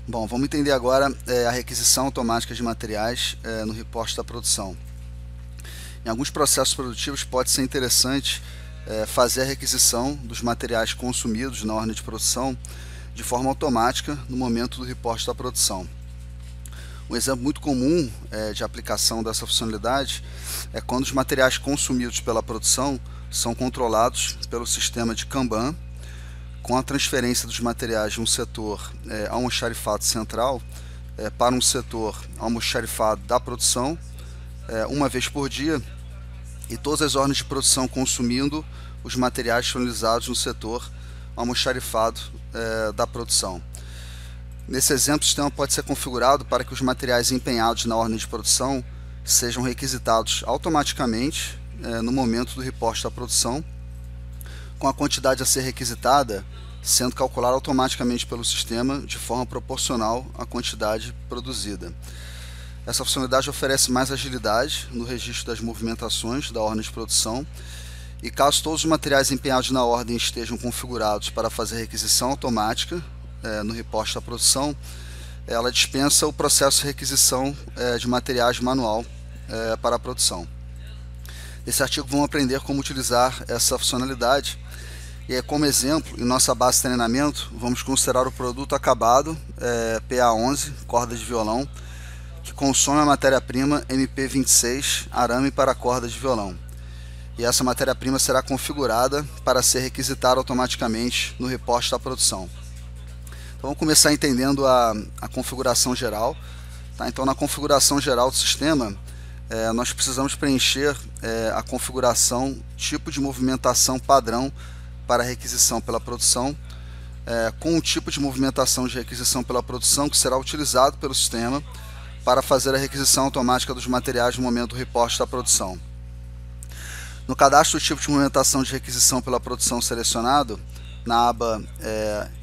Bom, vamos entender agora a requisição automática de materiais no reporte da produção. Em alguns processos produtivos pode ser interessante fazer a requisição dos materiais consumidos na ordem de produção de forma automática no momento do reporte da produção. Um exemplo muito comum de aplicação dessa funcionalidade é quando os materiais consumidos pela produção são controlados pelo sistema de Kanban, com a transferência dos materiais de um setor almoxarifado central para um setor almoxarifado da produção uma vez por dia, e todas as ordens de produção consumindo os materiais disponibilizados no setor almoxarifado da produção. Nesse exemplo, o sistema pode ser configurado para que os materiais empenhados na ordem de produção sejam requisitados automaticamente no momento do reporte da produção, com a quantidade a ser requisitada sendo calculada automaticamente pelo sistema de forma proporcional à quantidade produzida. Essa funcionalidade oferece mais agilidade no registro das movimentações da ordem de produção, e caso todos os materiais empenhados na ordem estejam configurados para fazer requisição automática no reporte da produção, ela dispensa o processo de requisição de materiais manual para a produção. Nesse artigo vamos aprender como utilizar essa funcionalidade. E aí, como exemplo, em nossa base de treinamento, vamos considerar o produto acabado PA11, corda de violão, que consome a matéria-prima MP26, arame para corda de violão. E essa matéria-prima será configurada para ser requisitada automaticamente no reporte da produção. Então vamos começar entendendo a configuração geral. Tá? Então, na configuração geral do sistema, nós precisamos preencher a configuração tipo de movimentação padrão para requisição pela produção, com o tipo de movimentação de requisição pela produção que será utilizado pelo sistema para fazer a requisição automática dos materiais no momento do reporte da produção. No cadastro do tipo de movimentação de requisição pela produção selecionado, na aba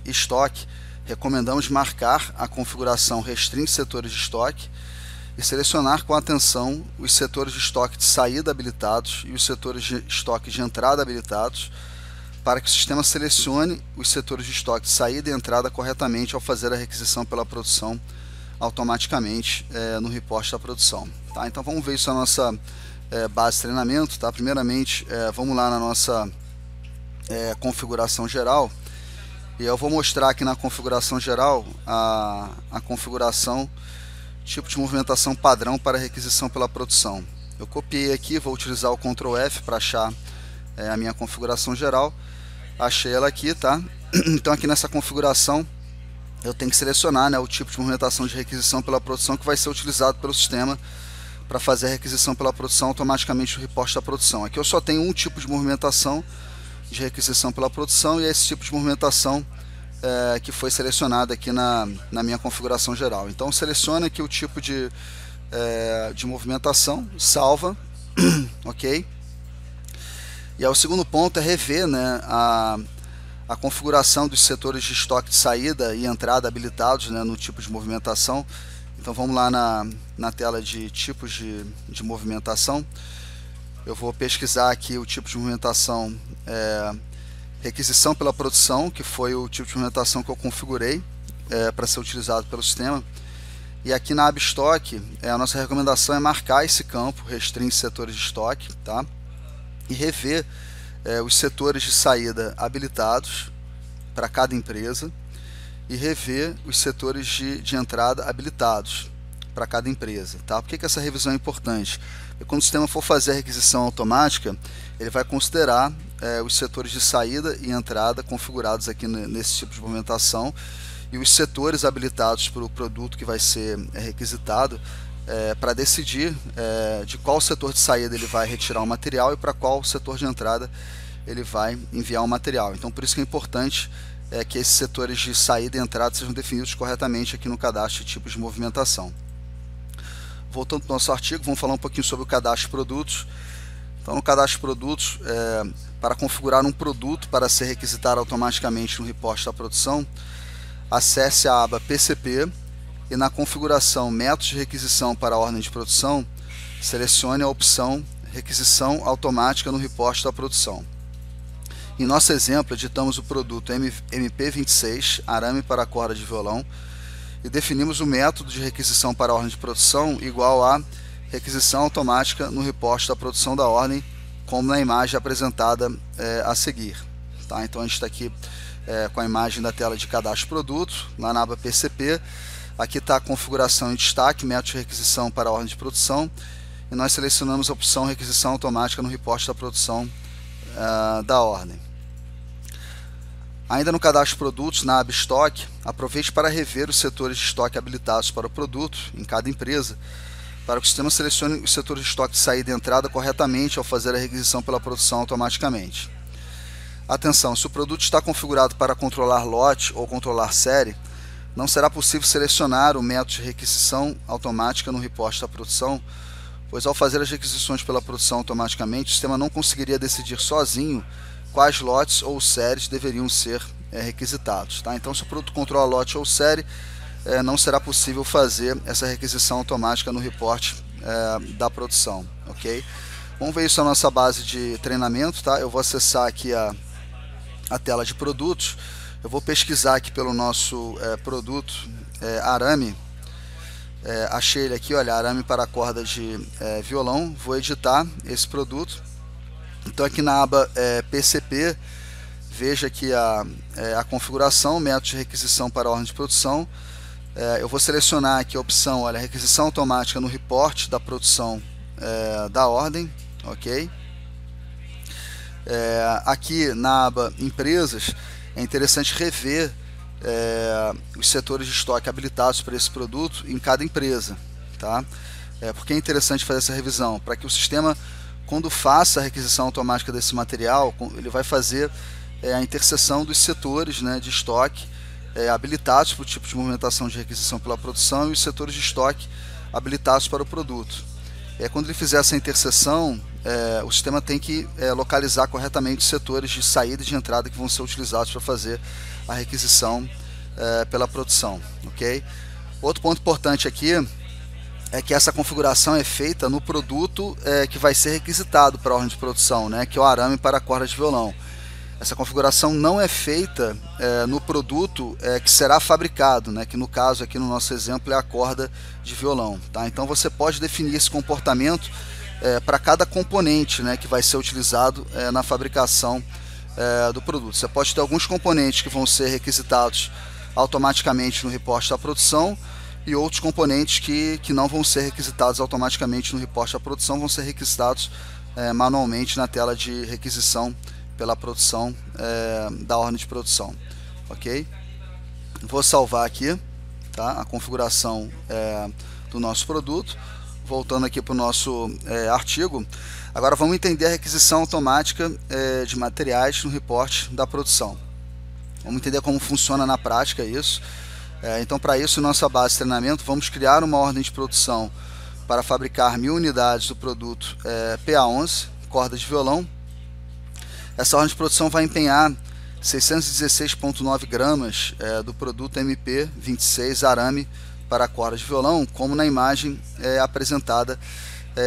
Estoque, recomendamos marcar a configuração Restringe setores de estoque e selecionar com atenção os setores de estoque de saída habilitados e os setores de estoque de entrada habilitados, para que o sistema selecione os setores de estoque de saída e entrada corretamente ao fazer a requisição pela produção automaticamente no reporte da produção. Tá? Então vamos ver isso na nossa base de treinamento. Tá? Primeiramente, vamos lá na nossa configuração geral, e eu vou mostrar aqui na configuração geral a configuração tipo de movimentação padrão para requisição pela produção. Eu copiei aqui, vou utilizar o Ctrl F para achar a minha configuração geral. Achei ela aqui, tá? Então aqui nessa configuração eu tenho que selecionar o tipo de movimentação de requisição pela produção que vai ser utilizado pelo sistema para fazer a requisição pela produção automaticamente no reporte da produção. Aqui eu só tenho um tipo de movimentação de requisição pela produção, e é esse tipo de movimentação que foi selecionado aqui na minha configuração geral. Então selecione aqui o tipo de movimentação, salva, ok? E aí, o segundo ponto é rever a configuração dos setores de estoque de saída e entrada habilitados no tipo de movimentação. Então vamos lá na tela de tipos de movimentação. Eu vou pesquisar aqui o tipo de movimentação requisição pela produção, que foi o tipo de movimentação que eu configurei para ser utilizado pelo sistema. E aqui na aba estoque, a nossa recomendação é marcar esse campo, restringe setores de estoque, tá? E rever os setores de saída habilitados para cada empresa, e rever os setores de entrada habilitados para cada empresa. Tá? Por que essa revisão é importante? Porque quando o sistema for fazer a requisição automática, ele vai considerar os setores de saída e entrada configurados aqui nesse tipo de movimentação, e os setores habilitados para o produto que vai ser requisitado, para decidir de qual setor de saída ele vai retirar o material e para qual setor de entrada ele vai enviar o material. Então por isso que é importante que esses setores de saída e entrada sejam definidos corretamente aqui no cadastro de tipos de movimentação. Voltando para o nosso artigo, vamos falar um pouquinho sobre o cadastro de produtos. Então no cadastro de produtos, para configurar um produto para ser requisitado automaticamente no reporte da produção, acesse a aba PCP e na configuração Métodos de requisição para a ordem de produção, selecione a opção Requisição automática no reporte da produção. Em nosso exemplo, editamos o produto MP26, arame para corda de violão, e definimos o método de requisição para a ordem de produção igual a requisição automática no reporte da produção da ordem, como na imagem apresentada a seguir. Tá? Então a gente está aqui com a imagem da tela de cadastro produto, lá na aba PCP. Aqui está a configuração em destaque, método de requisição para a ordem de produção, e nós selecionamos a opção requisição automática no reporte da produção da ordem. Ainda no cadastro de produtos, na aba estoque, aproveite para rever os setores de estoque habilitados para o produto em cada empresa, para que o sistema selecione os setores de estoque de saída e entrada corretamente ao fazer a requisição pela produção automaticamente. Atenção, se o produto está configurado para controlar lote ou controlar série, não será possível selecionar o método de requisição automática no reporte da produção, pois ao fazer as requisições pela produção automaticamente, o sistema não conseguiria decidir sozinho quais lotes ou séries deveriam ser requisitados. Tá? Então, se o produto controla lote ou série, não será possível fazer essa requisição automática no reporte da produção. Okay? Vamos ver isso na nossa base de treinamento. Tá? Eu vou acessar aqui a tela de produtos. Eu vou pesquisar aqui pelo nosso produto arame. Achei ele aqui, olha, arame para corda de violão. Vou editar esse produto. Então aqui na aba PCP, veja aqui a configuração, método de requisição para a ordem de produção. Eu vou selecionar aqui a opção, olha, requisição automática no reporte da produção da ordem, ok? Aqui na aba empresas, é interessante rever os setores de estoque habilitados para esse produto em cada empresa, tá? Porque é interessante fazer essa revisão, para que o sistema, quando faça a requisição automática desse material, ele vai fazer a interseção dos setores, né, de estoque habilitados para o tipo de movimentação de requisição pela produção e os setores de estoque habilitados para o produto. Quando ele fizer essa interseção, o sistema tem que localizar corretamente os setores de saída e de entrada que vão ser utilizados para fazer a requisição pela produção. Okay? Outro ponto importante aqui é que essa configuração é feita no produto que vai ser requisitado para a ordem de produção, né, que é o arame para corda de violão. Essa configuração não é feita no produto que será fabricado, né, que no caso aqui no nosso exemplo é a corda de violão. Tá? Então você pode definir esse comportamento para cada componente, né, que vai ser utilizado na fabricação do produto. Você pode ter alguns componentes que vão ser requisitados automaticamente no reporte da produção e outros componentes que não vão ser requisitados automaticamente no reporte da produção, vão ser requisitados manualmente na tela de requisição pela produção da ordem de produção. Ok? Vou salvar aqui, tá, a configuração do nosso produto. Voltando aqui para o nosso artigo, agora vamos entender a requisição automática de materiais no reporte da produção. Vamos entender como funciona na prática isso. Então, para isso, nossa base de treinamento, vamos criar uma ordem de produção para fabricar 1000 unidades do produto PA11, corda de violão. Essa ordem de produção vai empenhar 616,9 gramas do produto MP26 arame para a corda de violão, como na imagem apresentada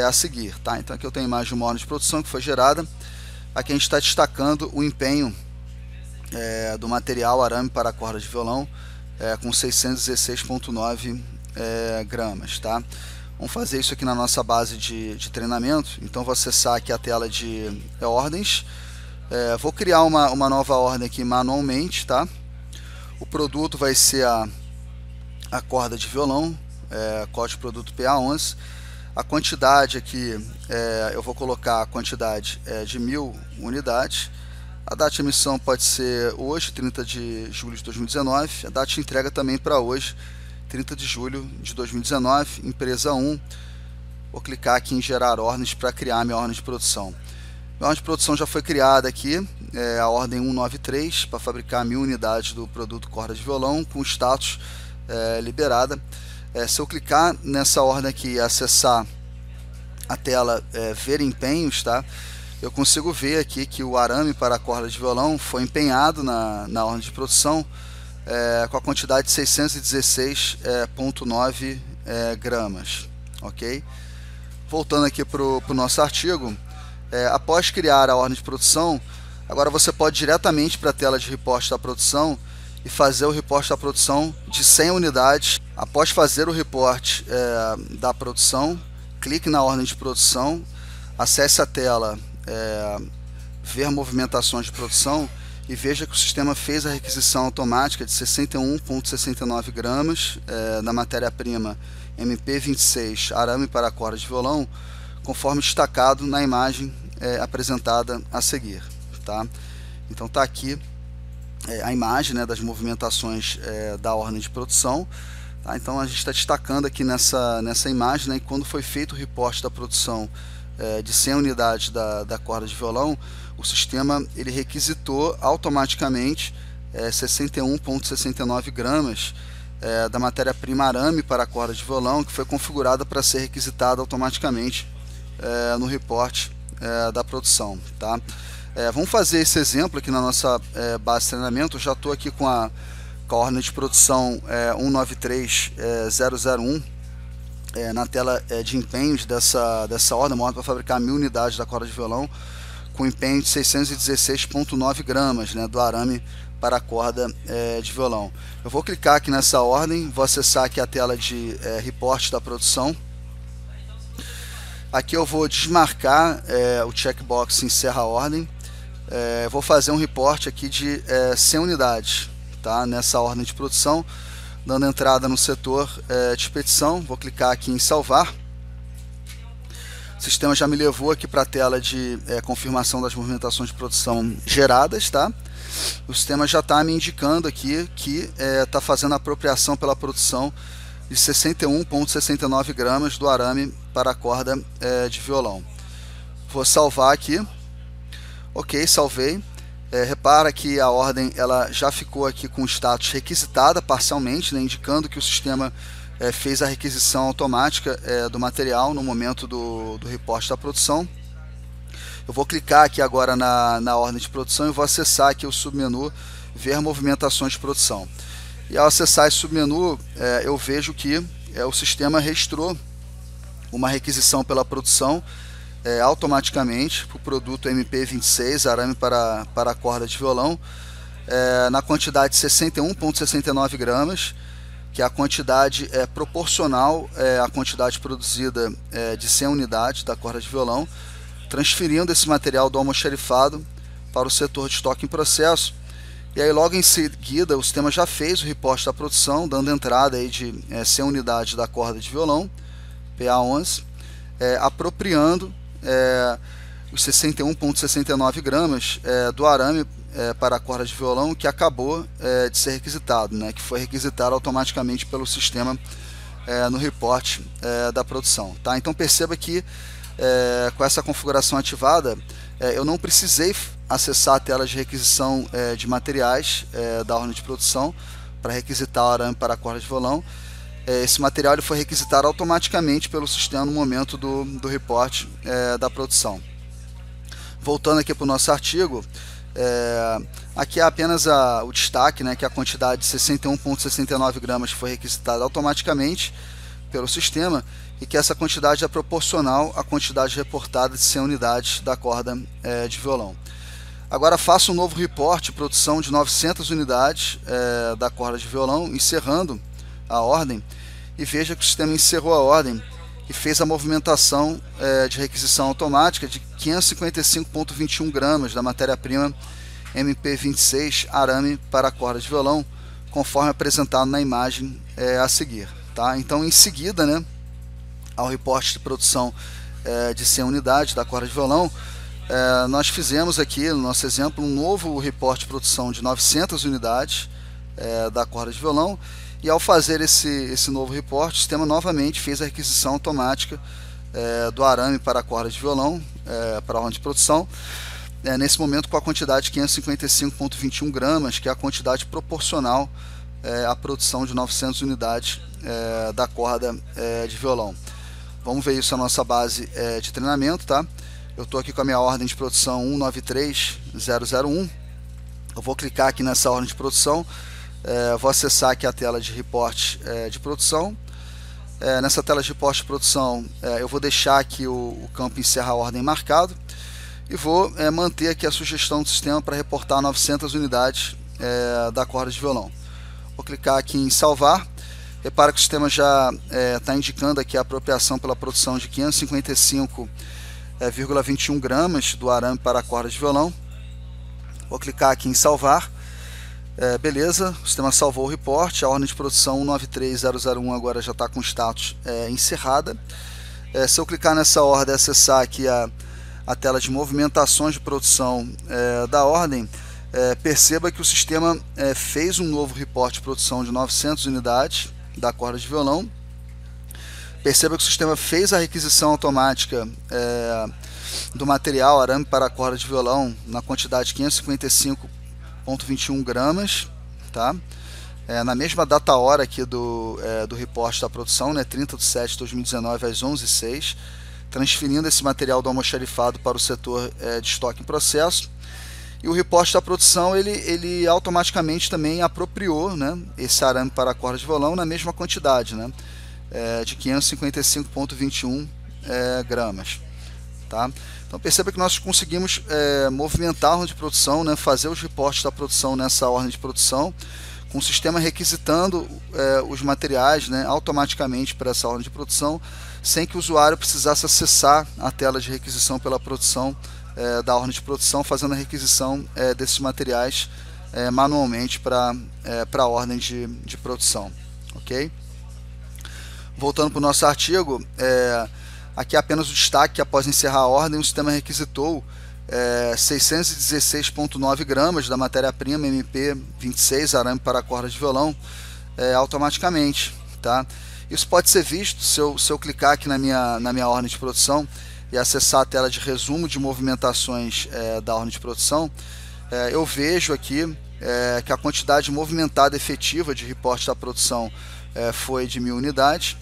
a seguir. Tá? Então aqui eu tenho a imagem de uma ordem de produção que foi gerada. Aqui a gente está destacando o empenho do material arame para a corda de violão com 616,9 gramas. Tá? Vamos fazer isso aqui na nossa base de treinamento. Então vou acessar aqui a tela de ordens. Vou criar uma nova ordem aqui manualmente. Tá? O produto vai ser a corda de violão, código de produto PA11. A quantidade aqui, eu vou colocar a quantidade de 1000 unidades. A data de emissão pode ser hoje, 30 de julho de 2019. A data de entrega também para hoje, 30 de julho de 2019. Empresa 1. Vou clicar aqui em gerar ordens para criar minha ordem de produção. A ordem de produção já foi criada aqui, a ordem 193, para fabricar 1000 unidades do produto corda de violão, com status liberada. Se eu clicar nessa ordem aqui e acessar a tela ver empenhos, tá? Eu consigo ver aqui que o arame para a corda de violão foi empenhado na ordem de produção com a quantidade de 616,9 gramas. Ok? Voltando aqui para o nosso artigo, após criar a ordem de produção, Agora você pode ir diretamente para a tela de reporte da produção e fazer o reporte da produção de 100 unidades. Após fazer o reporte da produção, clique na ordem de produção, acesse a tela ver movimentações de produção e veja que o sistema fez a requisição automática de 61,69 gramas da matéria-prima MP26 arame para corda de violão, conforme destacado na imagem apresentada a seguir. Tá? Então está aqui a imagem, né, das movimentações da ordem de produção. Tá? Então a gente está destacando aqui nessa imagem, né, que quando foi feito o reporte da produção de 100 unidades da corda de violão, o sistema ele requisitou automaticamente 61,69 gramas da matéria-prima arame para a corda de violão, que foi configurada para ser requisitada automaticamente no reporte da produção. Tá? Vamos fazer esse exemplo aqui na nossa base de treinamento. Eu já estou aqui com a ordem de produção 193001 na tela de empenhos dessa ordem, uma ordem para fabricar 1000 unidades da corda de violão, com empenho de 616,9 gramas, né, do arame para a corda de violão. Eu vou clicar aqui nessa ordem, vou acessar aqui a tela de reporte da produção. Aqui eu vou desmarcar o checkbox encerra a ordem. Vou fazer um reporte aqui de 100 unidades, tá, nessa ordem de produção, dando entrada no setor de expedição. Vou clicar aqui em salvar. O sistema já me levou aqui para a tela de confirmação das movimentações de produção geradas. Tá? O sistema já está me indicando aqui que está fazendo a apropriação pela produção de 61,69 gramas do arame para a corda de violão. Vou salvar aqui. Ok, salvei. Repara que a ordem ela já ficou aqui com o status requisitada parcialmente, né, indicando que o sistema fez a requisição automática do material no momento do reporte da produção. Eu vou clicar aqui agora na ordem de produção e vou acessar aqui o submenu ver movimentações de produção. E ao acessar esse submenu, eu vejo que o sistema registrou uma requisição pela produção automaticamente para o produto MP26 arame para a corda de violão, na quantidade de 61,69 gramas, que é a quantidade proporcional à quantidade produzida de 100 unidades da corda de violão, transferindo esse material do almoxarifado para o setor de estoque em processo. E aí logo em seguida o sistema já fez o reporte da produção, dando entrada aí de 100 unidades da corda de violão, PA11, apropriando os 61,69 gramas do arame para a corda de violão, que acabou de ser requisitado, né, que foi requisitado automaticamente pelo sistema no reporte da produção. Tá? Então perceba que com essa configuração ativada, eu não precisei acessar a tela de requisição de materiais da ordem de produção para requisitar o arame para a corda de violão. Esse material ele foi requisitado automaticamente pelo sistema no momento do reporte da produção. Voltando aqui para o nosso artigo, aqui é apenas o destaque, né, que a quantidade de 61,69 gramas foi requisitada automaticamente pelo sistema e que essa quantidade é proporcional à quantidade reportada de 100 unidades da corda de violão. Agora faça um novo reporte de produção de 900 unidades da corda de violão, encerrando a ordem, e veja que o sistema encerrou a ordem e fez a movimentação de requisição automática de 555,21 gramas da matéria-prima MP26 arame para a corda de violão, conforme apresentado na imagem a seguir. Tá? Então, em seguida, né, ao reporte de produção de 100 unidades da corda de violão, nós fizemos aqui, no nosso exemplo, um novo reporte de produção de 900 unidades da corda de violão, e ao fazer esse novo reporte, o sistema novamente fez a requisição automática do arame para a corda de violão, para a ordem de produção, nesse momento com a quantidade de 555,21 gramas, que é a quantidade proporcional à produção de 900 unidades da corda de violão. Vamos ver isso na nossa base de treinamento. Tá? Eu estou aqui com a minha ordem de produção 193001. Eu vou clicar aqui nessa ordem de produção. Vou acessar aqui a tela de reporte de produção. Nessa tela de reporte de produção, eu vou deixar aqui o campo encerrar a ordem marcado. e vou manter aqui a sugestão do sistema para reportar 900 unidades da corda de violão. Vou clicar aqui em salvar. Repara que o sistema já está indicando aqui a apropriação pela produção de 555,21 gramas do arame para a corda de violão. Vou clicar aqui em salvar. Beleza, o sistema salvou o report. A ordem de produção 193001 agora já está com status encerrada. Se eu clicar nessa ordem e acessar aqui a tela de movimentações de produção da ordem, perceba que o sistema fez um novo report de produção de 900 unidades da corda de violão. Perceba que o sistema fez a requisição automática do material arame para a corda de violão na quantidade de 555,21 gramas, tá? Na mesma data hora aqui do report da produção, 30/7/2019 às 11h06, transferindo esse material do almoxarifado para o setor de estoque em processo. E o report da produção ele automaticamente também apropriou, né, esse arame para a corda de violão na mesma quantidade, né, de 555,21 gramas. Tá? Então perceba que nós conseguimos movimentar a ordem de produção, né, fazer os reportes da produção nessa ordem de produção, com o sistema requisitando os materiais, né, automaticamente para essa ordem de produção, sem que o usuário precisasse acessar a tela de requisição pela produção da ordem de produção, fazendo a requisição desses materiais manualmente para a ordem de produção. Ok? Voltando para o nosso artigo, aqui é apenas o destaque que após encerrar a ordem, o sistema requisitou 616,9 gramas da matéria-prima MP26 arame para a corda de violão automaticamente. Tá? Isso pode ser visto se eu clicar aqui na minha ordem de produção e acessar a tela de resumo de movimentações da ordem de produção. Eu vejo aqui que a quantidade movimentada efetiva de reporte da produção foi de 1000 unidades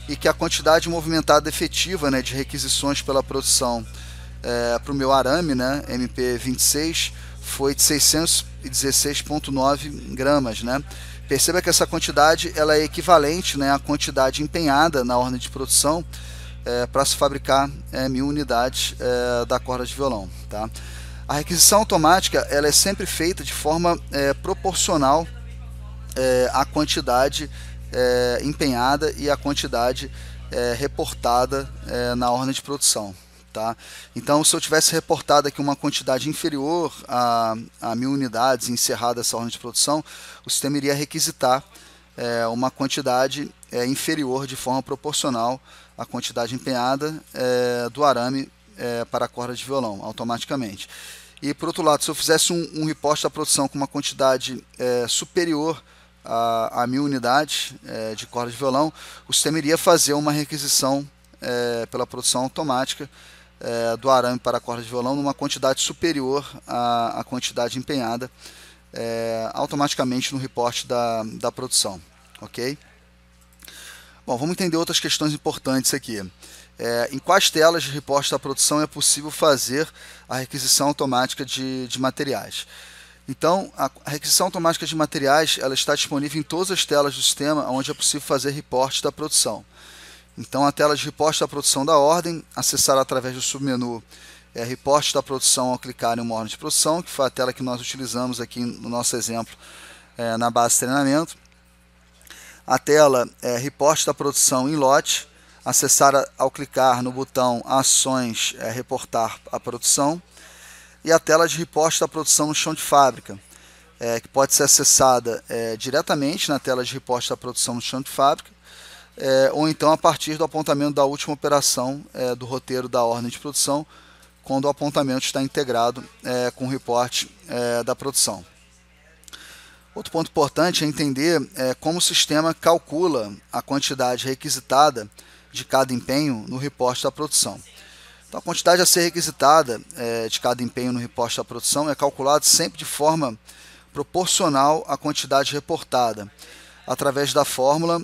e que a quantidade movimentada efetiva, né, de requisições pela produção para o meu arame, né, MP26, foi de 616,9 gramas. Né? Perceba que essa quantidade ela é equivalente, né, à quantidade empenhada na ordem de produção para se fabricar 1000 unidades da corda de violão. Tá? A requisição automática ela é sempre feita de forma proporcional à quantidade empenhada e à quantidade reportada na ordem de produção. Tá? Então, se eu tivesse reportado aqui uma quantidade inferior a 1000 unidades encerrada essa ordem de produção, o sistema iria requisitar uma quantidade inferior de forma proporcional à quantidade empenhada do arame para a corda de violão, automaticamente. E por outro lado, se eu fizesse um report da produção com uma quantidade superior a 1000 unidades de corda de violão, o sistema iria fazer uma requisição pela produção automática do arame para a corda de violão numa quantidade superior à quantidade empenhada automaticamente no report da produção. Ok? Bom, vamos entender outras questões importantes aqui. Em quais telas de report da produção é possível fazer a requisição automática de materiais? Então, a requisição automática de materiais ela está disponível em todas as telas do sistema onde é possível fazer report da produção. Então, a tela de report da produção da ordem, acessar através do submenu report da produção ao clicar em uma ordem de produção, que foi a tela que nós utilizamos aqui no nosso exemplo na base de treinamento. A tela report da produção em lote, acessar ao clicar no botão ações reportar a produção. E a tela de report da produção no chão de fábrica, que pode ser acessada diretamente na tela de report da produção no chão de fábrica, ou então a partir do apontamento da última operação do roteiro da ordem de produção, quando o apontamento está integrado com o report da produção. Outro ponto importante é entender como o sistema calcula a quantidade requisitada de cada empenho no report da produção. Então, a quantidade a ser requisitada de cada empenho no report da produção é calculada sempre de forma proporcional à quantidade reportada, através da fórmula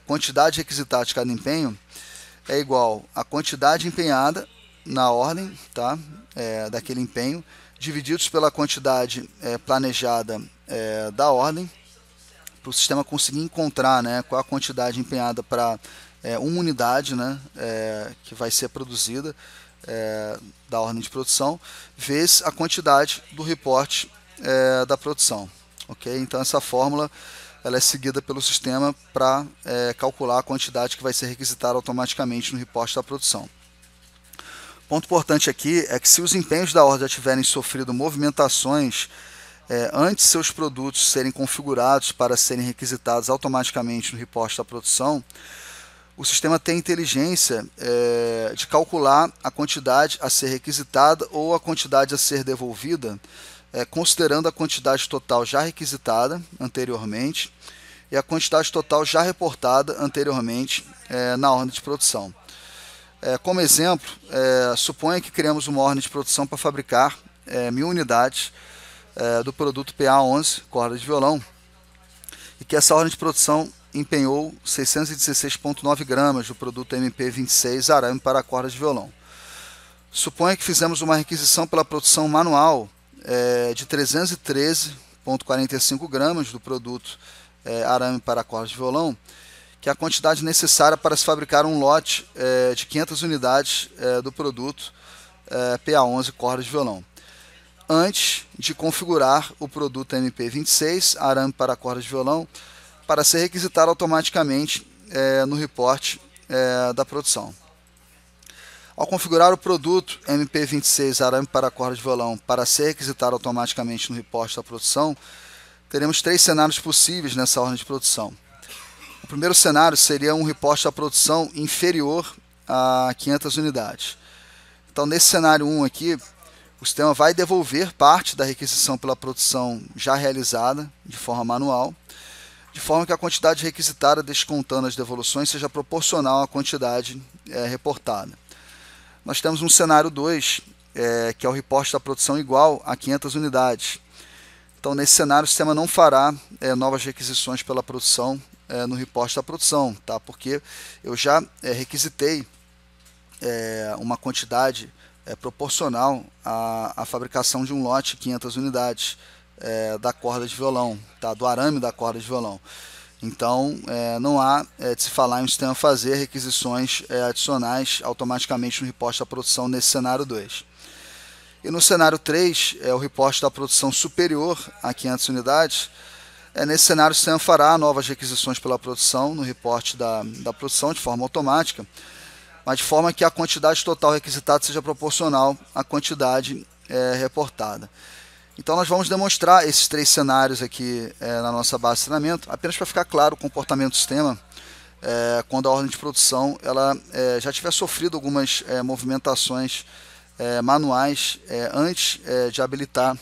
quantidade requisitada de cada empenho é igual à quantidade empenhada na ordem, tá? Daquele empenho, divididos pela quantidade planejada da ordem, para o sistema conseguir encontrar, né, qual a quantidade empenhada para uma unidade, né, que vai ser produzida da ordem de produção, vezes a quantidade do reporte da produção. Okay? Então essa fórmula ela é seguida pelo sistema para calcular a quantidade que vai ser requisitada automaticamente no reporte da produção. Ponto importante aqui é que se os empenhos da ordem já tiverem sofrido movimentações antes de seus produtos serem configurados para serem requisitados automaticamente no reporte da produção, o sistema tem inteligência de calcular a quantidade a ser requisitada ou a quantidade a ser devolvida, considerando a quantidade total já requisitada anteriormente e a quantidade total já reportada anteriormente na ordem de produção. Como exemplo, suponha que criamos uma ordem de produção para fabricar 1000 unidades do produto PA11, corda de violão, e que essa ordem de produção empenhou 616,9 gramas do produto MP26 arame para a corda de violão. Suponha que fizemos uma requisição pela produção manual de 313,45 gramas do produto arame para a corda de violão, que é a quantidade necessária para se fabricar um lote de 500 unidades do produto PA11 corda de violão, antes de configurar o produto MP26 arame para a corda de violão para ser requisitado automaticamente no reporte da produção. Ao configurar o produto MP26 arame para a corda de violão para ser requisitado automaticamente no reporte da produção, teremos 3 cenários possíveis nessa ordem de produção. O primeiro cenário seria um reporte da produção inferior a 500 unidades. Então, nesse cenário 1 aqui, o sistema vai devolver parte da requisição pela produção já realizada de forma manual, de forma que a quantidade requisitada, descontando as devoluções, seja proporcional à quantidade reportada. Nós temos um cenário 2, que é o reporte da produção igual a 500 unidades. Então, nesse cenário, o sistema não fará novas requisições pela produção no reporte da produção, tá? Porque eu já requisitei uma quantidade proporcional à fabricação de um lote de 500 unidades da corda de violão, tá? Do arame da corda de violão. Então, não há de se falar em um sistema fazer requisições adicionais automaticamente no reporte da produção nesse cenário 2. E no cenário 3, o reporte da produção superior a 500 unidades. Nesse cenário, o sistema fará novas requisições pela produção no reporte da produção de forma automática, mas de forma que a quantidade total requisitada seja proporcional à quantidade reportada. Então, nós vamos demonstrar esses 3 cenários aqui na nossa base de treinamento, apenas para ficar claro o comportamento do sistema quando a ordem de produção ela, já tiver sofrido algumas movimentações manuais antes de habilitar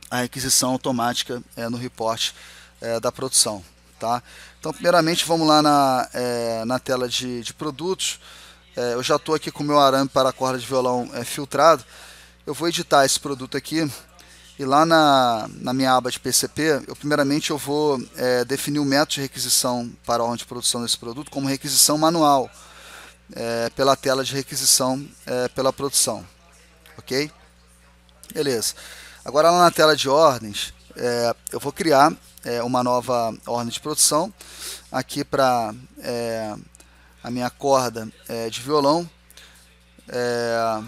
a requisição automática no reporte da produção. Tá? Então, primeiramente, vamos lá na tela de produtos. Eu já estou aqui com o meu arame para a corda de violão filtrado. Eu vou editar esse produto aqui. E lá na minha aba de PCP, primeiramente eu vou definir o método de requisição para a ordem de produção desse produto como requisição manual, pela tela de requisição pela produção. Ok? Beleza. Agora lá na tela de ordens, eu vou criar uma nova ordem de produção aqui para a minha corda de violão,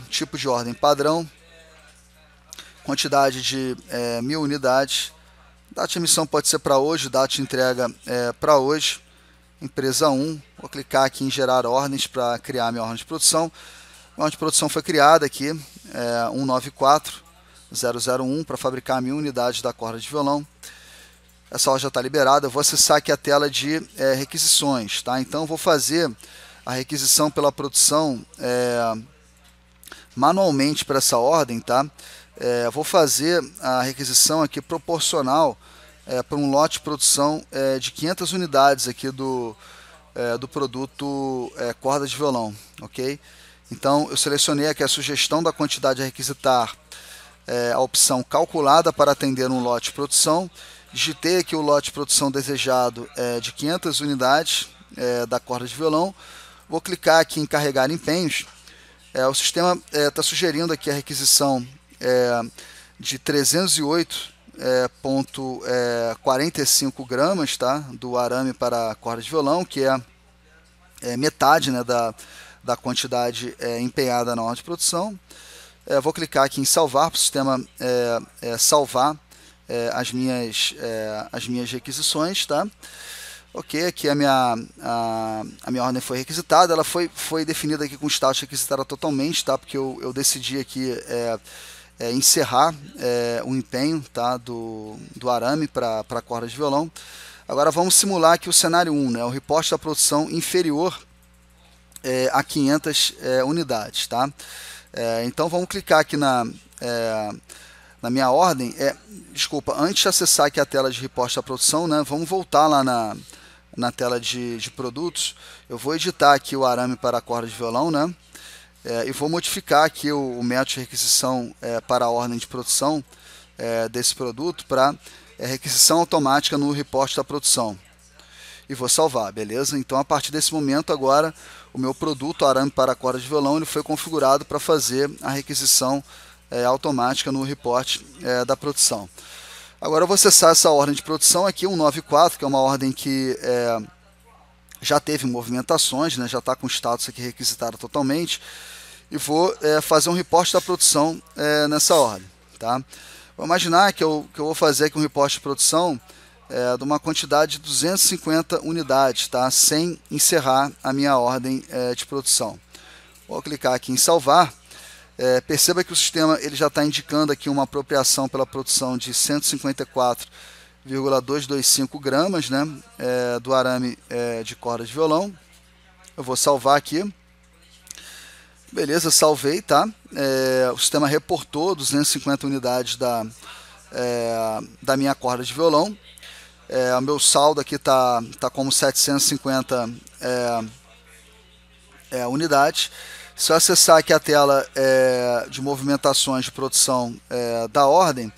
tipo de ordem padrão, quantidade de 1000 unidades, data de emissão pode ser para hoje, data de entrega para hoje, empresa 1, vou clicar aqui em gerar ordens para criar a minha ordem de produção. A ordem de produção foi criada aqui, 194001, para fabricar 1000 unidades da corda de violão. Essa ordem já está liberada, eu vou acessar aqui a tela de requisições, tá? Então eu vou fazer a requisição pela produção manualmente para essa ordem, tá? Vou fazer a requisição aqui proporcional para um lote de produção de 500 unidades aqui do produto corda de violão, ok? Então eu selecionei aqui a sugestão da quantidade a requisitar, a opção calculada para atender um lote de produção, digitei aqui o lote de produção desejado de 500 unidades da corda de violão, vou clicar aqui em carregar empenhos. O sistema está sugerindo aqui a requisição de 308,45 gramas, tá, do arame para a corda de violão, que é metade, né, da da quantidade empenhada na ordem de produção. Vou clicar aqui em salvar para o sistema salvar as minhas requisições, tá? Ok, aqui a minha ordem foi requisitada, ela foi definida aqui com status requisitada totalmente, tá? Porque eu decidi aqui encerrar o empenho, tá? do arame para a corda de violão. Agora vamos simular aqui o cenário 1, né? O reporte da produção inferior a 500 unidades, tá? Então vamos clicar aqui na minha ordem. Desculpa, antes de acessar aqui a tela de reporte da produção, né? Vamos voltar lá na tela de produtos. Eu vou editar aqui o arame para a corda de violão, né? E vou modificar aqui o método de requisição para a ordem de produção desse produto para requisição automática no reporte da produção. E vou salvar, beleza? Então, a partir desse momento, agora, o meu produto arame para a corda de violão ele foi configurado para fazer a requisição automática no reporte da produção. Agora, eu vou acessar essa ordem de produção aqui, 194, que é uma ordem que já teve movimentações, né? Já está com o status aqui requisitado totalmente, e vou fazer um reporte da produção nessa ordem, tá? Vou imaginar que eu vou fazer aqui um reporte de produção de uma quantidade de 250 unidades, tá? Sem encerrar a minha ordem de produção. Vou clicar aqui em salvar. Perceba que o sistema ele já está indicando aqui uma apropriação pela produção de 154,225 gramas, né? Do arame de corda de violão. Eu vou salvar aqui. Beleza, salvei, tá? O sistema reportou 250 unidades da minha corda de violão. O meu saldo aqui tá como 750 unidades. Se eu acessar aqui a tela de movimentações de produção da ordem,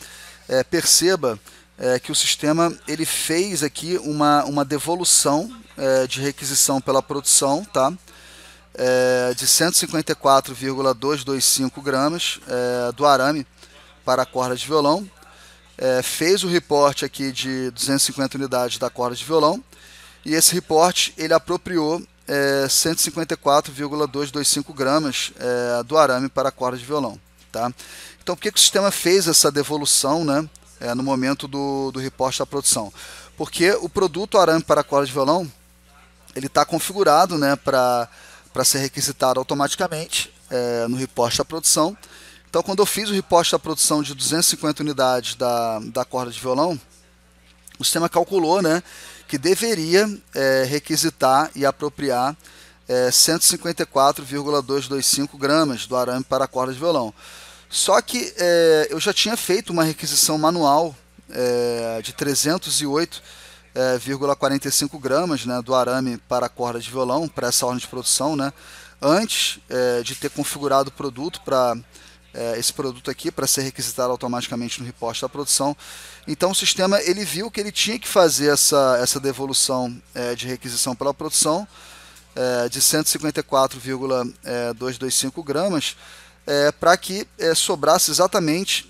perceba que o sistema ele fez aqui uma devolução de requisição pela produção, tá? De 154,225 gramas do arame para a corda de violão. Fez o reporte aqui de 250 unidades da corda de violão, e esse reporte ele apropriou 154,225 gramas do arame para a corda de violão, tá? Então, por que o sistema fez essa devolução, né, no momento do reporte da produção? Porque o produto arame para a corda de violão ele está configurado, né, para ser requisitado automaticamente no reporte da produção. Então, quando eu fiz o reporte da produção de 250 unidades da corda de violão, o sistema calculou, né, que deveria requisitar e apropriar 154,225 gramas do arame para a corda de violão. Só que eu já tinha feito uma requisição manual de 308,45 gramas, né, do arame para a corda de violão, para essa ordem de produção, né, antes de ter configurado o produto para esse produto aqui para ser requisitado automaticamente no reporte da produção. Então o sistema ele viu que ele tinha que fazer essa devolução de requisição pela produção de 154,225 gramas para que sobrasse exatamente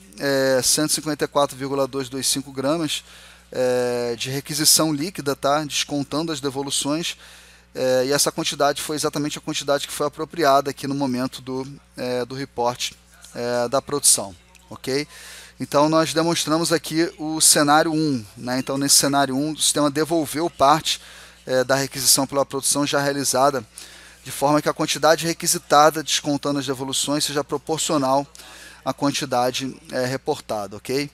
154,225 gramas de requisição líquida, tá? Descontando as devoluções, e essa quantidade foi exatamente a quantidade que foi apropriada aqui no momento do reporte da produção, ok? Então nós demonstramos aqui o cenário 1, né? Então nesse cenário 1 o sistema devolveu parte da requisição pela produção já realizada, de forma que a quantidade requisitada, descontando as devoluções, seja proporcional à quantidade reportada, ok?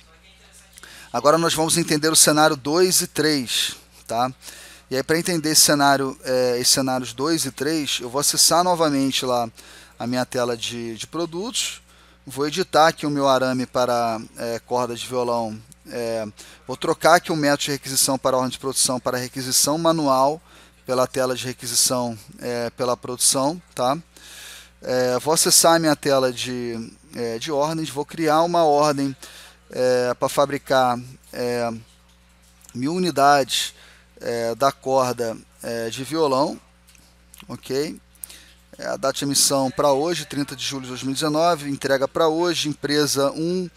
Agora nós vamos entender o cenário 2 e 3, tá? E aí, para entender esses cenários 2 e 3, eu vou acessar novamente lá a minha tela de produtos. Vou editar aqui o meu arame para corda de violão. Vou trocar aqui o método de requisição para ordem de produção para requisição manual pela tela de requisição pela produção, tá? Vou acessar a minha tela de ordens. Vou criar uma ordem para fabricar 1000 unidades da corda de violão, ok? A data de emissão para hoje, 30 de julho de 2019, entrega para hoje, empresa 1,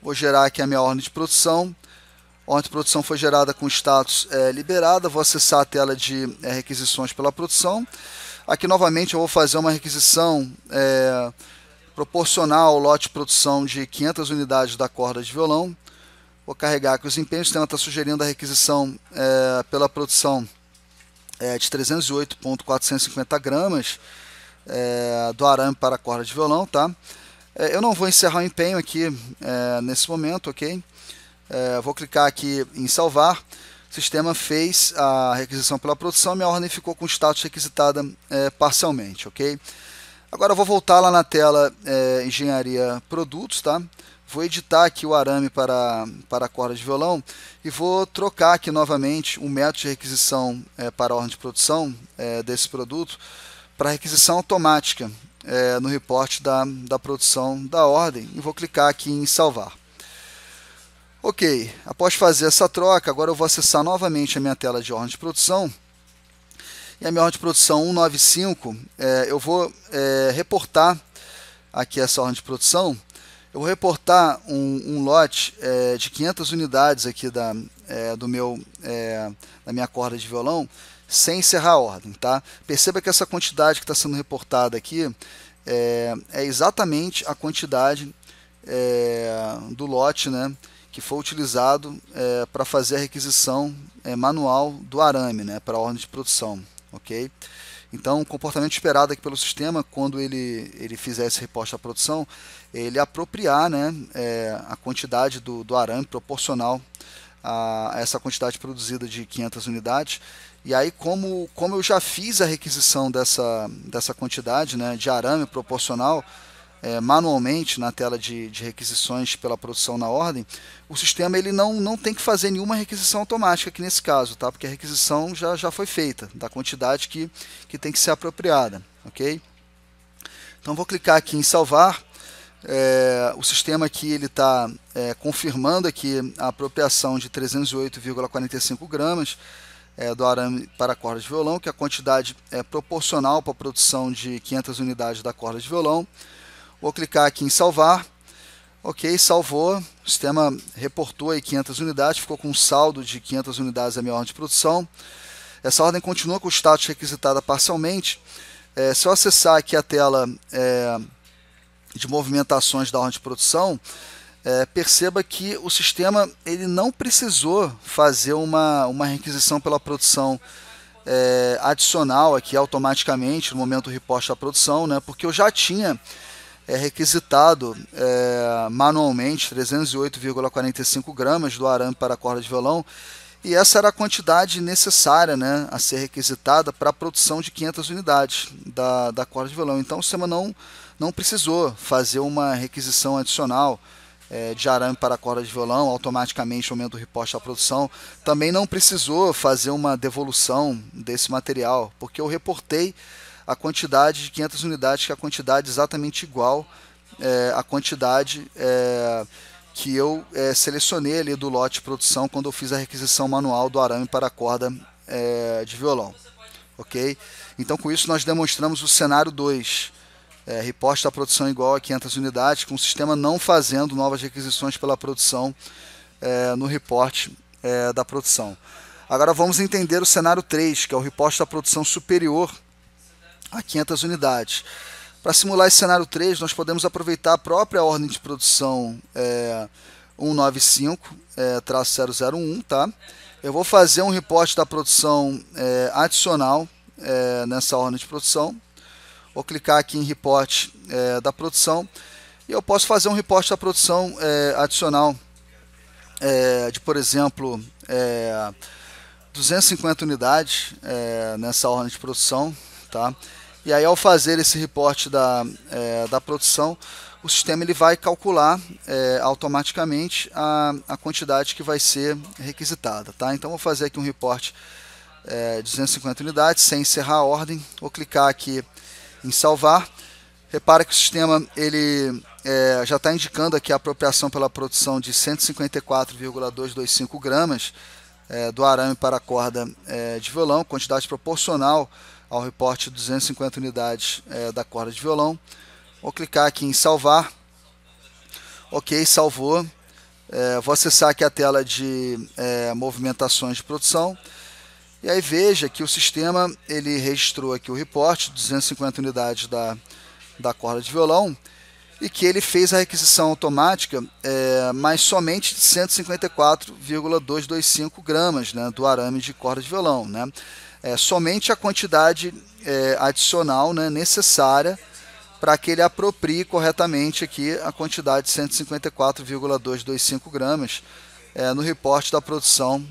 vou gerar aqui a minha ordem de produção. A ordem de produção foi gerada com status liberada, vou acessar a tela de requisições pela produção. Aqui novamente eu vou fazer uma requisição proporcional ao lote de produção de 500 unidades da corda de violão. Vou carregar aqui os empenhos. O sistema está sugerindo a requisição pela produção de 308,450 gramas do arame para a corda de violão, tá? Eu não vou encerrar o empenho aqui nesse momento, ok? Vou clicar aqui em salvar. O sistema fez a requisição pela produção, minha ordem ficou com status requisitada parcialmente, ok? Agora eu vou voltar lá na tela Engenharia Produtos, tá? Vou editar aqui o arame para a corda de violão e vou trocar aqui novamente o método de requisição para a ordem de produção desse produto para requisição automática no reporte da produção da ordem e vou clicar aqui em salvar. Ok, após fazer essa troca, agora eu vou acessar novamente a minha tela de ordem de produção. E a minha ordem de produção 195, eu vou reportar aqui essa ordem de produção. Eu vou reportar um lote de 500 unidades aqui da minha corda de violão, sem encerrar a ordem, tá? Perceba que essa quantidade que está sendo reportada aqui é exatamente a quantidade do lote, né, que foi utilizado para fazer a requisição manual do arame, né, para a ordem de produção, ok? Então, o comportamento esperado aqui pelo sistema, quando ele fizer esse reporte à produção, ele apropriar, né, a quantidade do arame proporcional a essa quantidade produzida de 500 unidades. E aí, como eu já fiz a requisição dessa quantidade, né, de arame proporcional, manualmente na tela de requisições pela produção na ordem, o sistema ele não tem que fazer nenhuma requisição automática aqui nesse caso, tá? Porque a requisição já foi feita, da quantidade que tem que ser apropriada, ok? Então vou clicar aqui em salvar. O sistema aqui ele está confirmando aqui a apropriação de 308,45 gramas do arame para a corda de violão, que a quantidade é proporcional para a produção de 500 unidades da corda de violão. Vou clicar aqui em salvar. Ok, salvou. O sistema reportou aí 500 unidades, ficou com um saldo de 500 unidades da minha ordem de produção. Essa ordem continua com o status requisitada parcialmente. Se eu acessar aqui a tela de movimentações da ordem de produção, perceba que o sistema ele não precisou fazer uma requisição pela produção adicional aqui automaticamente no momento do reporte da produção, né, porque eu já tinha requisitado manualmente 308,45 gramas do arame para a corda de violão, e essa era a quantidade necessária, né, a ser requisitada para a produção de 500 unidades da corda de violão. Então o sistema não precisou fazer uma requisição adicional de arame para a corda de violão automaticamente no momento do reporte da produção. Também não precisou fazer uma devolução desse material, porque eu reportei a quantidade de 500 unidades, que é a quantidade exatamente igual à quantidade que eu selecionei ali do lote de produção quando eu fiz a requisição manual do arame para a corda de violão. Ok? Então, com isso, nós demonstramos o cenário 2. Reporte da produção igual a 500 unidades, com o sistema não fazendo novas requisições pela produção no reporte da produção. Agora vamos entender o cenário 3, que é o reporte da produção superior a 500 unidades. Para simular esse cenário 3, nós podemos aproveitar a própria ordem de produção 195-001, tá? Eu vou fazer um reporte da produção adicional nessa ordem de produção. Vou clicar aqui em reporte da produção e eu posso fazer um reporte da produção adicional de, por exemplo, 250 unidades nessa ordem de produção, tá? E aí, ao fazer esse reporte da produção, o sistema ele vai calcular automaticamente a quantidade que vai ser requisitada, tá? Então, vou fazer aqui um reporte de 250 unidades, sem encerrar a ordem. Vou clicar aqui em salvar. Repara que o sistema ele já está indicando aqui a apropriação pela produção de 154,225 gramas do arame para a corda de violão, quantidade proporcional ao reporte de 250 unidades da corda de violão. Vou clicar aqui em salvar. Ok, salvou. Vou acessar aqui a tela de movimentações de produção. E aí veja que o sistema ele registrou aqui o reporte, 250 unidades da corda de violão, e que ele fez a requisição automática, mas somente de 154,225 gramas, né, do arame de corda de violão, né? Somente a quantidade adicional, né, necessária para que ele aproprie corretamente aqui a quantidade de 154,225 gramas no reporte da produção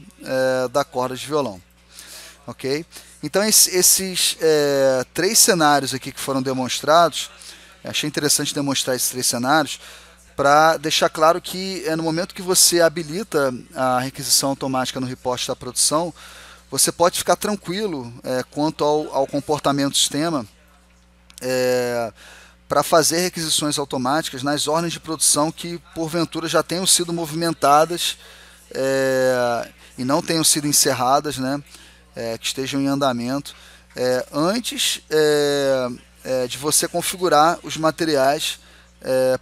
da corda de violão. Ok? Então esses 3 cenários aqui que foram demonstrados, achei interessante demonstrar esses 3 cenários para deixar claro que no momento que você habilita a requisição automática no reporte da produção, você pode ficar tranquilo quanto ao comportamento do sistema para fazer requisições automáticas nas ordens de produção que porventura já tenham sido movimentadas e não tenham sido encerradas, né, que estejam em andamento, antes de você configurar os materiais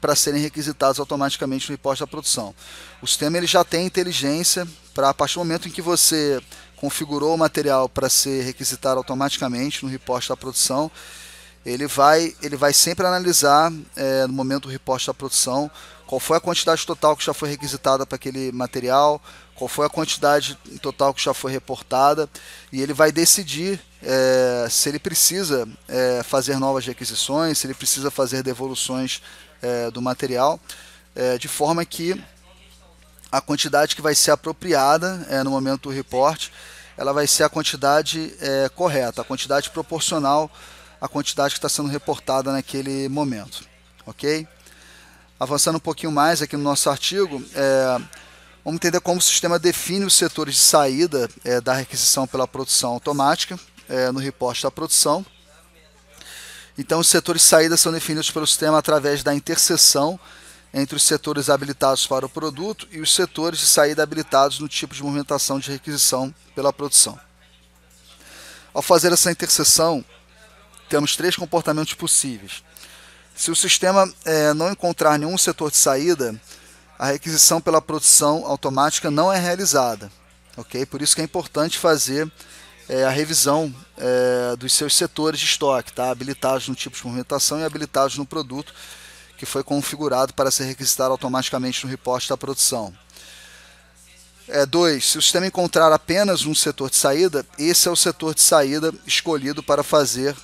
para serem requisitados automaticamente no reporte da produção. O sistema ele já tem inteligência para, a partir do momento em que você configurou o material para ser requisitado automaticamente no reporte da produção, ele vai sempre analisar no momento do reporte da produção qual foi a quantidade total que já foi requisitada para aquele material, qual foi a quantidade total que já foi reportada, e ele vai decidir se ele precisa fazer novas requisições, se ele precisa fazer devoluções do material, de forma que a quantidade que vai ser apropriada no momento do reporte, ela vai ser a quantidade correta, a quantidade proporcional à quantidade que está sendo reportada naquele momento. Ok? Avançando um pouquinho mais aqui no nosso artigo, vamos entender como o sistema define os setores de saída da requisição pela produção automática no reporte da produção. Então, os setores de saída são definidos pelo sistema através da interseção entre os setores habilitados para o produto e os setores de saída habilitados no tipo de movimentação de requisição pela produção. Ao fazer essa interseção, temos 3 comportamentos possíveis. Se o sistema não encontrar nenhum setor de saída, a requisição pela produção automática não é realizada. Okay? Por isso que é importante fazer a revisão dos seus setores de estoque, tá? Habilitados no tipo de movimentação e habilitados no produto que foi configurado para ser requisitado automaticamente no reporte da produção. 2. Se o sistema encontrar apenas um setor de saída, esse é o setor de saída escolhido para fazer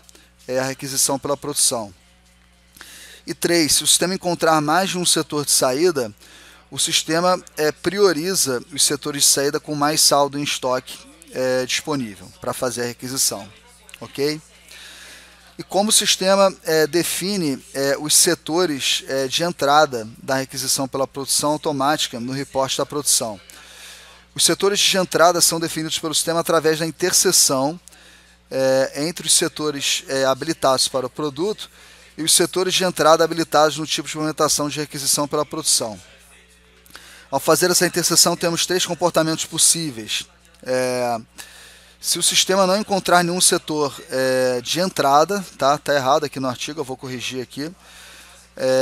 a requisição pela produção. E 3. Se o sistema encontrar mais de um setor de saída, o sistema prioriza os setores de saída com mais saldo em estoque disponível para fazer a requisição. Ok? E como o sistema define os setores de entrada da requisição pela produção automática no reporte da produção? Os setores de entrada são definidos pelo sistema através da interseção entre os setores habilitados para o produto e os setores de entrada habilitados no tipo de movimentação de requisição pela produção. Ao fazer essa interseção, temos 3 comportamentos possíveis. Se o sistema não encontrar nenhum setor de entrada, tá errado aqui no artigo, eu vou corrigir aqui,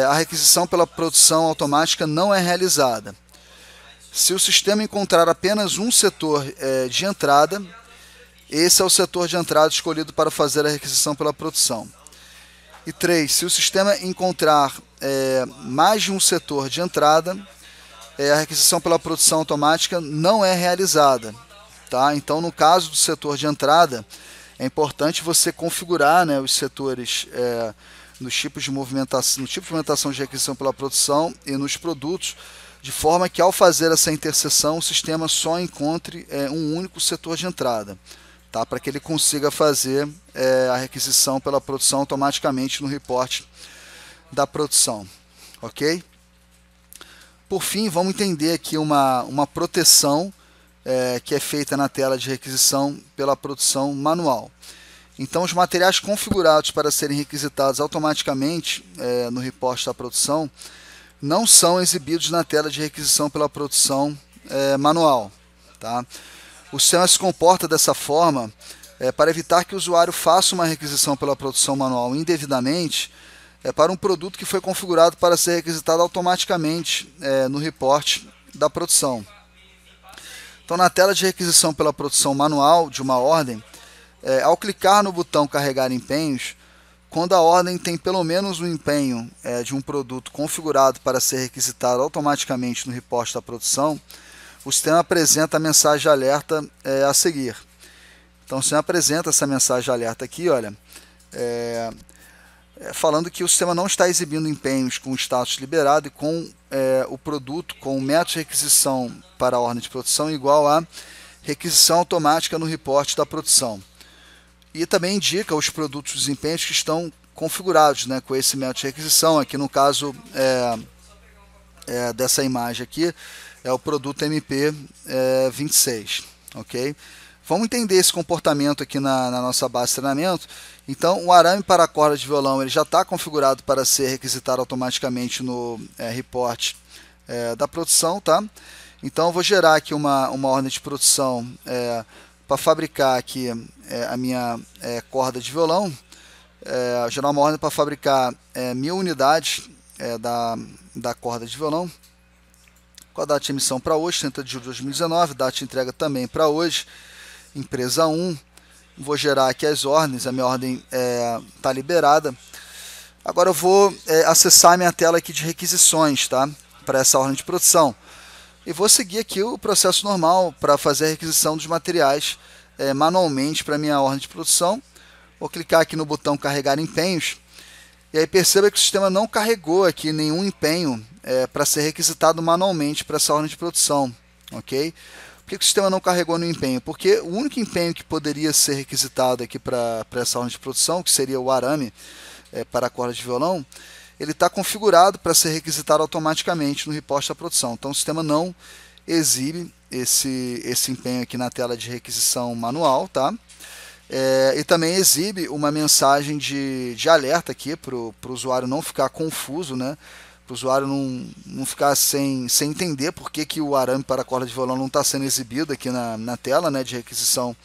a requisição pela produção automática não é realizada. Se o sistema encontrar apenas um setor de entrada, esse é o setor de entrada escolhido para fazer a requisição pela produção. E 3. Se o sistema encontrar mais de um setor de entrada, a requisição pela produção automática não é realizada. Tá? Então, no caso do setor de entrada, é importante você configurar, né, os setores nos tipos de movimentação, no tipo de movimentação de requisição pela produção e nos produtos, de forma que ao fazer essa interseção, o sistema só encontre um único setor de entrada, tá? Para que ele consiga fazer a requisição pela produção automaticamente no reporte da produção. Ok? Por fim, vamos entender aqui uma proteção que é feita na tela de requisição pela produção manual. Então, os materiais configurados para serem requisitados automaticamente no reporte da produção não são exibidos na tela de requisição pela produção manual. Tá? O sistema se comporta dessa forma para evitar que o usuário faça uma requisição pela produção manual indevidamente para um produto que foi configurado para ser requisitado automaticamente no reporte da produção. Então, na tela de requisição pela produção manual de uma ordem, ao clicar no botão carregar empenhos, quando a ordem tem pelo menos um empenho de um produto configurado para ser requisitado automaticamente no reporte da produção, o sistema apresenta a mensagem de alerta a seguir. Então, o sistema apresenta essa mensagem de alerta aqui, olha, falando que o sistema não está exibindo empenhos com status liberado e com o produto com o método de requisição para a ordem de produção igual a requisição automática no reporte da produção. E também indica os produtos e desempenhos que estão configurados, né, com esse método de requisição. Aqui no caso dessa imagem aqui, é o produto MP26. Ok? Vamos entender esse comportamento aqui na nossa base de treinamento. Então, o arame para a corda de violão ele já está configurado para ser requisitado automaticamente no report da produção. Tá? Então, eu vou gerar aqui uma ordem de produção para fabricar aqui a minha corda de violão, gerar uma ordem para fabricar 1000 unidades da corda de violão, com a data de emissão para hoje, 30 de julho de 2019, data de entrega também para hoje, empresa 1, vou gerar aqui as ordens, a minha ordem está liberada. Agora eu vou acessar a minha tela aqui de requisições, tá? Para essa ordem de produção. E vou seguir aqui o processo normal para fazer a requisição dos materiais manualmente para a minha ordem de produção. Vou clicar aqui no botão carregar empenhos. E aí perceba que o sistema não carregou aqui nenhum empenho para ser requisitado manualmente para essa ordem de produção. Ok? Por que o sistema não carregou no empenho? Porque o único empenho que poderia ser requisitado aqui para essa ordem de produção, que seria o arame para a corda de violão, ele está configurado para ser requisitado automaticamente no report da produção. Então o sistema não exibe esse empenho aqui na tela de requisição manual, tá? E também exibe uma mensagem de alerta aqui para o usuário não ficar confuso, né? Para o usuário não ficar sem entender por que o arame para a corda de violão não está sendo exibido aqui na tela, né, de requisição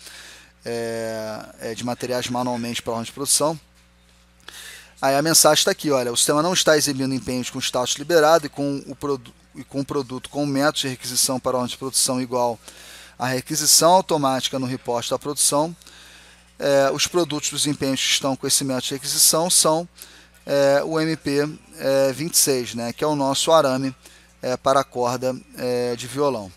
de materiais manualmente para a ordem de produção. Aí a mensagem está aqui, olha, o sistema não está exibindo empenhos com status liberado e com o produto com o método de requisição para a ordem de produção igual a requisição automática no report da produção. Os produtos dos empenhos que estão com esse método de requisição são o MP26, né, que é o nosso arame para a corda de violão.